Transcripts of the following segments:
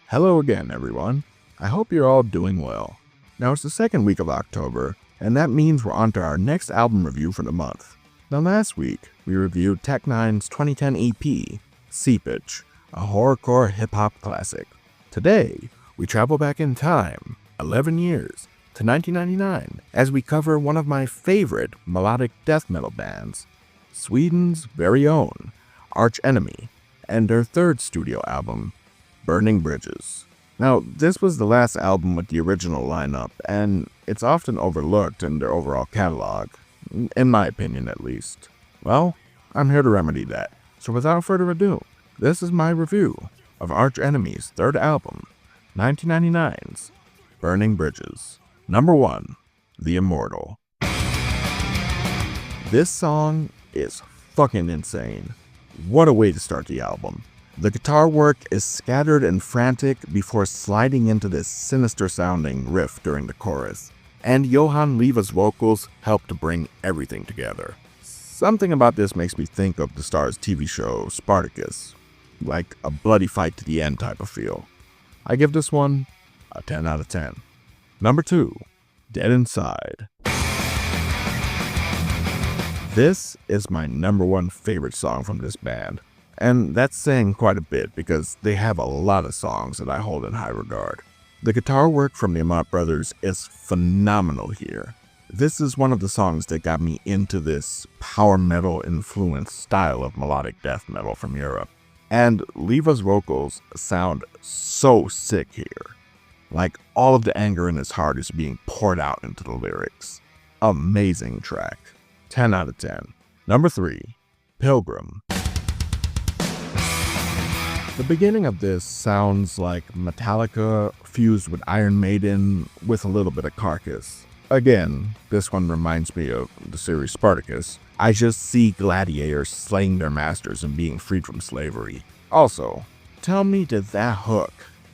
Hello again, everyone. I hope you're all doing well. Now, it's the second week of October, and that means we're on to our next album review for the month. Now, last week, we reviewed Tech N9ne's 2010 EP, Seepage, a horrorcore hip-hop classic. Today, we travel back in time, 11 years, to 1999, as we cover one of my favorite melodic death metal bands, Sweden's very own Arch Enemy, and their third studio album, Burning Bridges. Now, this was the last album with the original lineup, and it's often overlooked in their overall catalog, in my opinion at least. Well, I'm here to remedy that, so without further ado, this is my review of Arch Enemy's third album, 1999's Burning Bridges. Number 1, The Immortal. This song is fucking insane. What a way to start the album. The guitar work is scattered and frantic before sliding into this sinister-sounding riff during the chorus, and Johan Leva's vocals help to bring everything together. Something about this makes me think of the Starz TV show Spartacus, like a bloody fight to the end type of feel. I give this one a 10 out of 10. Number 2, Dead Inside. This is my number 1 favorite song from this band. And that's saying quite a bit because they have a lot of songs that I hold in high regard. The guitar work from the Amat brothers is phenomenal here. This is one of the songs that got me into this power metal influenced style of melodic death metal from Europe. And Leva's vocals sound so sick here. Like all of the anger in his heart is being poured out into the lyrics. Amazing track. 10 out of 10. Number 3, Pilgrim. The beginning of this sounds like Metallica fused with Iron Maiden with a little bit of Carcass. Again, this one reminds me of the series Spartacus. I just see gladiators slaying their masters and being freed from slavery. Also, tell me that hook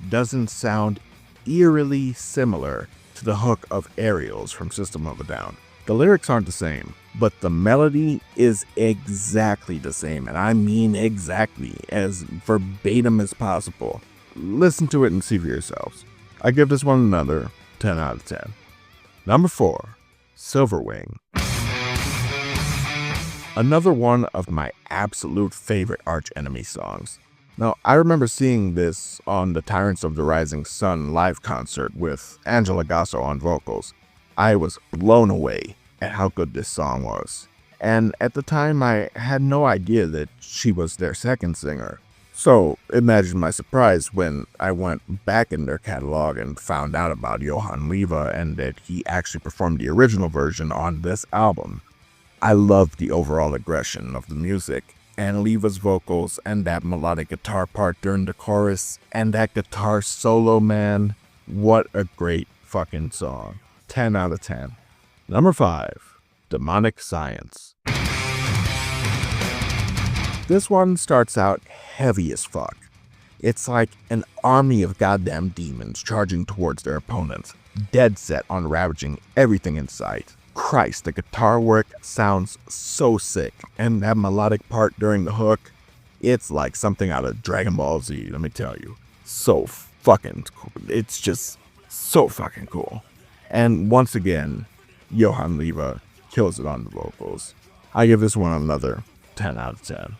doesn't sound eerily similar to the hook of Aerials from System of a Down. The lyrics aren't the same, but the melody is exactly the same, and I mean exactly, as verbatim as possible. Listen to it and see for yourselves. I give this one another 10 out of 10. Number 4, Silverwing. Another one of my absolute favorite Arch Enemy songs. Now, I remember seeing this on the Tyrants of the Rising Sun live concert with Angela Gasso on vocals. I was blown away at how good this song was. And at the time, I had no idea that she was their second singer. So imagine my surprise when I went back in their catalog and found out about Johan Leva and that he actually performed the original version on this album. I loved the overall aggression of the music and Leva's vocals and that melodic guitar part during the chorus and that guitar solo, man. What a great fucking song. 10 out of 10. Number 5, Demonic Science. This one starts out heavy as fuck. It's like an army of goddamn demons charging towards their opponents, dead set on ravaging everything in sight. Christ, the guitar work sounds so sick, and that melodic part during the hook, it's like something out of Dragon Ball Z, let me tell you. So fucking cool. It's just so fucking cool. And once again, Johan Leva kills it on the vocals. I give this one another 10 out of 10.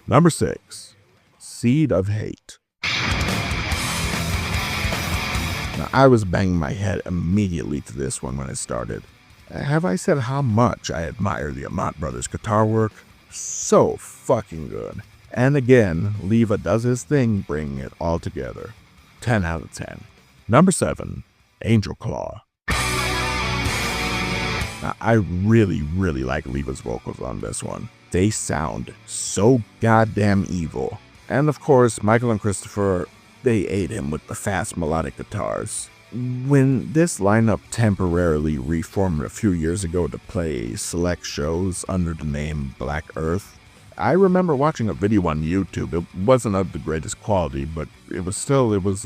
Number 6, Seed of Hate. Now, I was banging my head immediately to this one when it started. Have I said how much I admire the Amat brothers' guitar work? So fucking good. And again, Leva does his thing bringing it all together. 10 out of 10. Number 7, Angel Claw. Now, I really like Leva's vocals on this one. They sound so goddamn evil. And of course, Michael and Christopher, they aid him with the fast melodic guitars. When this lineup temporarily reformed a few years ago to play select shows under the name Black Earth, I remember watching a video on YouTube. It wasn't of the greatest quality, but it was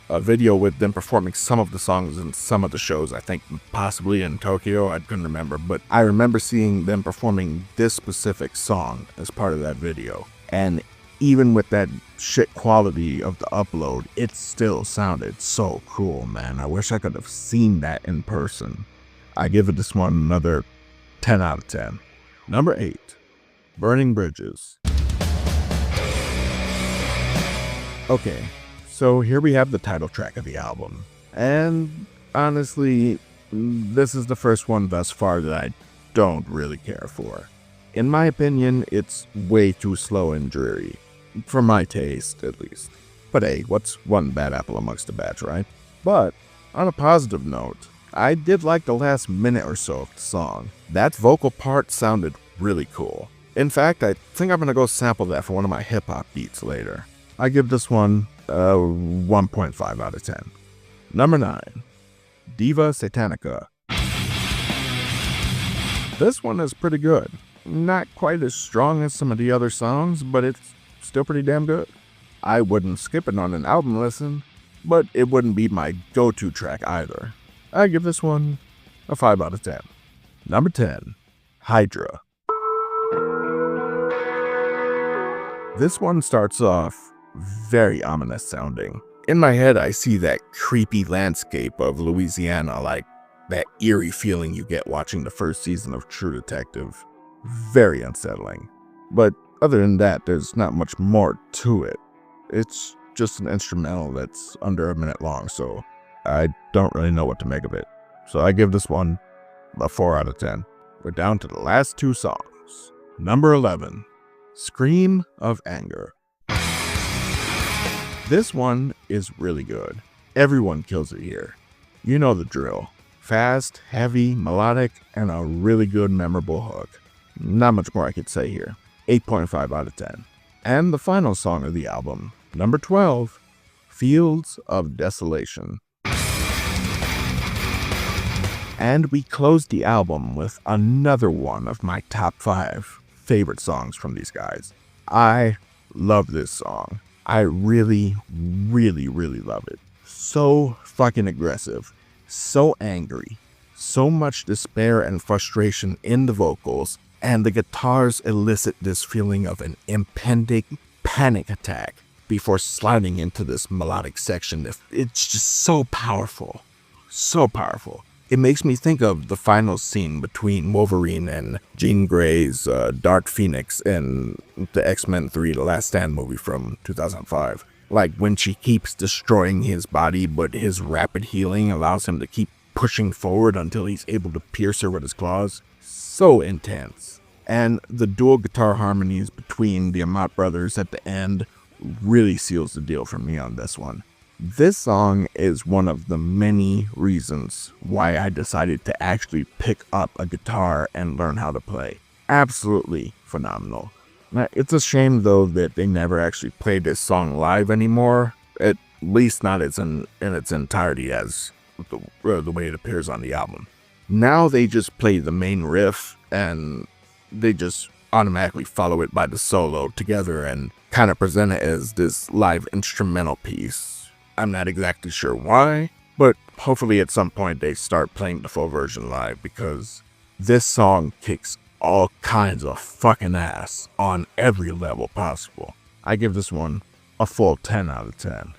a video with them performing some of the songs in some of the shows, I think possibly in Tokyo, I couldn't remember, but I remember seeing them performing this specific song as part of that video. And even with that shit quality of the upload, it still sounded so cool, man. I wish I could have seen that in person. I give it this one another 10 out of 10. Number 8, Burning Bridges. Okay, so here we have the title track of the album. And honestly, this is the first one thus far that I don't really care for. In my opinion, it's way too slow and dreary. For my taste, at least. But hey, what's one bad apple amongst a batch, right? But, on a positive note, I did like the last minute or so of the song. That vocal part sounded really cool. In fact, I think I'm gonna go sample that for one of my hip-hop beats later. I give this one a 1.5 out of 10. Number 9, Diva Satanica. This one is pretty good. Not quite as strong as some of the other songs, but it's still pretty damn good. I wouldn't skip it on an album listen, but it wouldn't be my go-to track either. I give this one a 5 out of 10. Number 10, Hydra. This one starts off very ominous sounding. In my head, I see that creepy landscape of Louisiana, like that eerie feeling you get watching the first season of True Detective. Very unsettling. But other than that, there's not much more to it. It's just an instrumental that's under a minute long, so I don't really know what to make of it. So I give this one a 4 out of 10. We're down to the last 2 songs. Number 11, Scream of Anger. This one is really good. Everyone kills it here. You know the drill. Fast, heavy, melodic, and a really good memorable hook. Not much more I could say here. 8.5 out of 10. And the final song of the album, number 12, Fields of Desolation. And we closed the album with another one of my top 5 favorite songs from these guys. I love this song. I really, really, really love it. So fucking aggressive. So angry. So much despair and frustration in the vocals. And the guitars elicit this feeling of an impending panic attack before sliding into this melodic section. It's just so powerful. So powerful. It makes me think of the final scene between Wolverine and Jean Grey's Dark Phoenix in the X-Men 3 The Last Stand movie from 2005. Like when she keeps destroying his body, but his rapid healing allows him to keep pushing forward until he's able to pierce her with his claws. So intense. And the dual guitar harmonies between the Amat brothers at the end really seals the deal for me on this one. This song is one of the many reasons why I decided to actually pick up a guitar and learn how to play. Absolutely phenomenal. Now, it's a shame though that they never actually play this song live anymore, at least not in its entirety as the way it appears on the album. Now they just play the main riff and they just automatically follow it by the solo together and kind of present it as this live instrumental piece. I'm not exactly sure why, but hopefully at some point they start playing the full version live, because this song kicks all kinds of fucking ass on every level possible. I give this one a full 10 out of 10.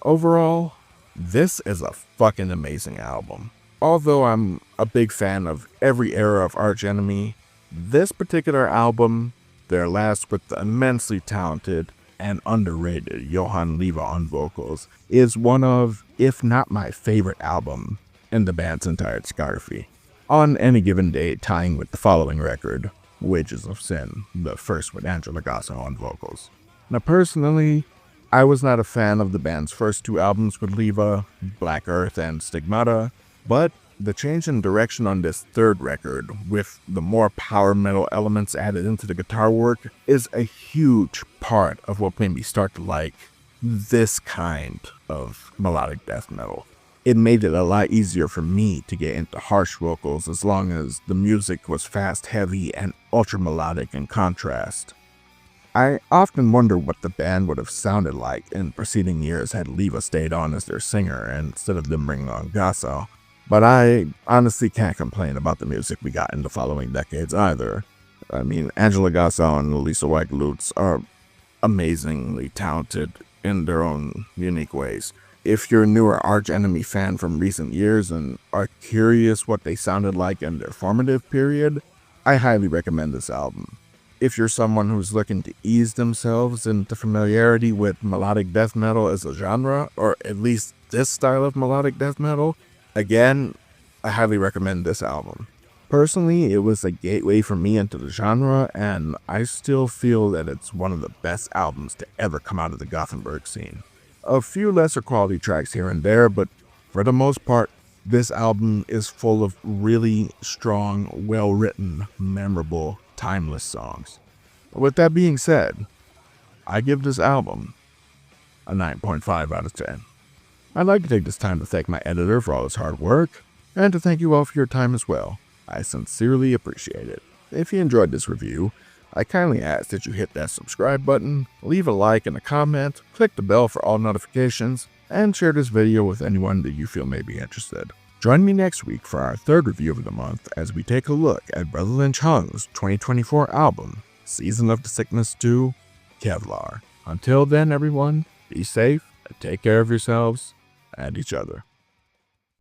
Overall, this is a fucking amazing album. Although I'm a big fan of every era of Arch Enemy, this particular album, their last with the immensely talented and underrated Johan Leva on vocals, is one of, if not my favorite album in the band's entire discography. On any given day, tying with the following record, Wages of Sin, the first with Angela Gasso on vocals. Now personally, I was not a fan of the band's first 2 albums with Leva, Black Earth and Stigmata, but the change in direction on this 3rd record, with the more power metal elements added into the guitar work, is a huge part of what made me start to like this kind of melodic death metal. It made it a lot easier for me to get into harsh vocals as long as the music was fast, heavy, and ultra melodic in contrast. I often wonder what the band would have sounded like in preceding years had Leva stayed on as their singer instead of them bringing on Gasso. But I honestly can't complain about the music we got in the following decades either. I mean, Angela Gasso and Lisa White Lutz are amazingly talented in their own unique ways. If you're a newer Arch Enemy fan from recent years and are curious what they sounded like in their formative period, I highly recommend this album. If you're someone who's looking to ease themselves into familiarity with melodic death metal as a genre, or at least this style of melodic death metal, again, I highly recommend this album. Personally, it was a gateway for me into the genre, and I still feel that it's one of the best albums to ever come out of the Gothenburg scene. A few lesser quality tracks here and there, but for the most part, this album is full of really strong, well-written, memorable, timeless songs. With that being said, I give this album a 9.5 out of 10. I'd like to take this time to thank my editor for all his hard work, and to thank you all for your time as well. I sincerely appreciate it. If you enjoyed this review, I kindly ask that you hit that subscribe button, leave a like and a comment, click the bell for all notifications, and share this video with anyone that you feel may be interested. Join me next week for our third review of the month as we take a look at Brother Lynch Hung's 2024 album, Season of the Sickness 2, Kevlar. Until then, everyone, be safe and take care of yourselves and each other.